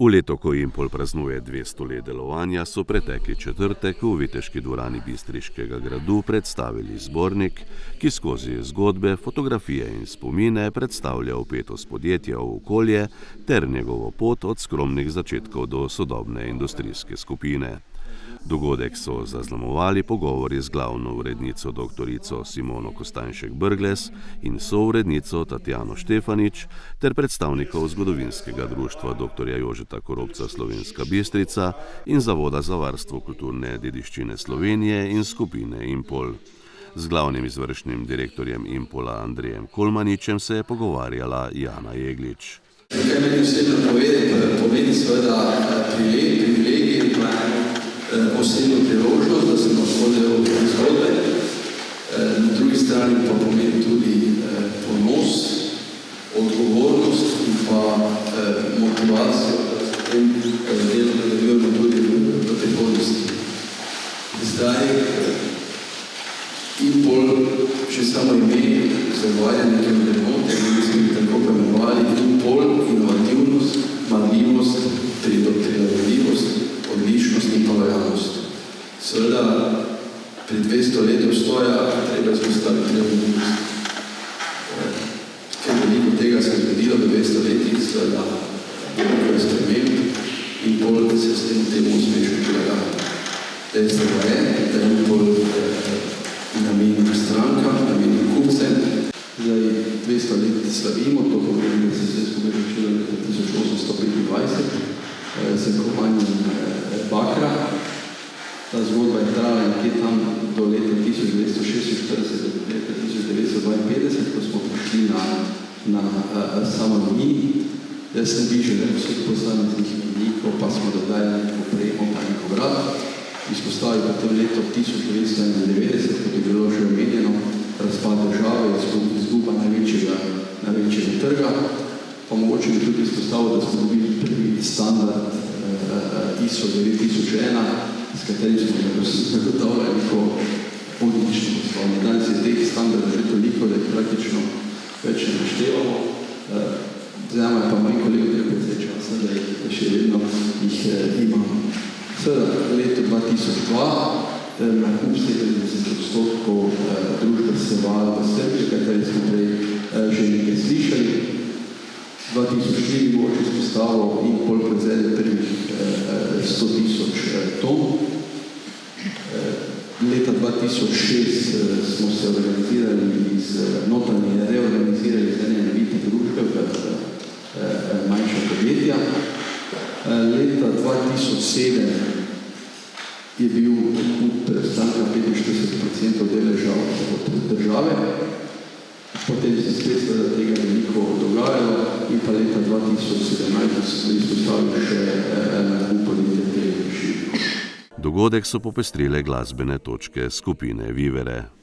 V leto, ko Impol praznuje 200 let delovanja, so pretekli četrtek v Viteški dvorani Bistriškega gradu predstavili zbornik, ki skozi zgodbe, fotografije in spomine predstavlja vpetost podjetja v okolje ter njegovo pot od skromnih začetkov do sodobne industrijske skupine. Dogodek so zaznamovali pogovori z glavno urednico doktorico Simono Kostanjšek-Brglez in sourednico Tatjano Štefanič ter predstavnikov zgodovinskega društva dr. Jožeta Korobca Slovenska Bistrica in Zavoda za varstvo kulturne dediščine Slovenije in skupine Impol. Z glavnim izvršnim direktorjem Impola Andrejem Kolmaničem se je pogovarjala Jana Jeglič. Kaj meni osebno pomeni seveda privilegij, osebno priložnost, da sem lahko del te zgodbe. Na drugi strani pa pomeni tudi ponos, odgovornost in pa motivacijo, da s tem delom nadaljujemo tudi v prihodnosti. Zdaj, Impol, še samo ime, zavajanje nekaj vrednote, mi smo jih tako pomenovali, Impol, inovativnost, marljivost, prilagodljivost, odličnost in pa lojalnost. Seveda, pri 200 let obstoja treba izpostaviti prilagodljivost. Ker veliko tega se je zgodilo v 200 letih, seveda, veliko je sprememb, Impol se s temu uspešno prilagaja. Dejstvo pa je, da Impol namenjen strankam, namenjen kupcem. Zdaj 200 let slavimo, to pomeni, da se vse skupaj začelo leta 1825 z kovanjem bakra. Ta zgodba je trajala nekje tam do leta 1946, do leta 1952, ko smo prišli na samomonij. Jaz sem bil že vseh posameznih menijkov, pa smo dodajali neko opremo, pa neko vrat. Izpostavil potem leto 1991, kot je bilo že omenjeno, razpad države, izguba največjega trga. Pa mogoče bi tudi izpostavil, da smo dobili prvi standard ISO 9001, s katerim smo zagotavljali neko odlično poslovanje. Danes je teh standardov že toliko, da jih praktično več ne naštevamo. Zdaj pa moj kolega gre precej časa, da jih še vedno imamo. Seveda, v letu 2002 nakup 70% družbe Seval v Srbiji, kateri smo prej že nekaj slišali. 2004 mogoče izpostavil Impol prevzeli prvih 100,000 ton. Leta 2006 smo se reorganizirali z ene navite družbe v manjša podjetja. Leta 2007 je bil odkup preostanka 45% deleža od države. Potem se spet tega veliko dogajalo in pa leta 2017 smo izpostavili še nakup podjetja Televišin. Dogodek so popestrile glasbene točke skupine Vivere.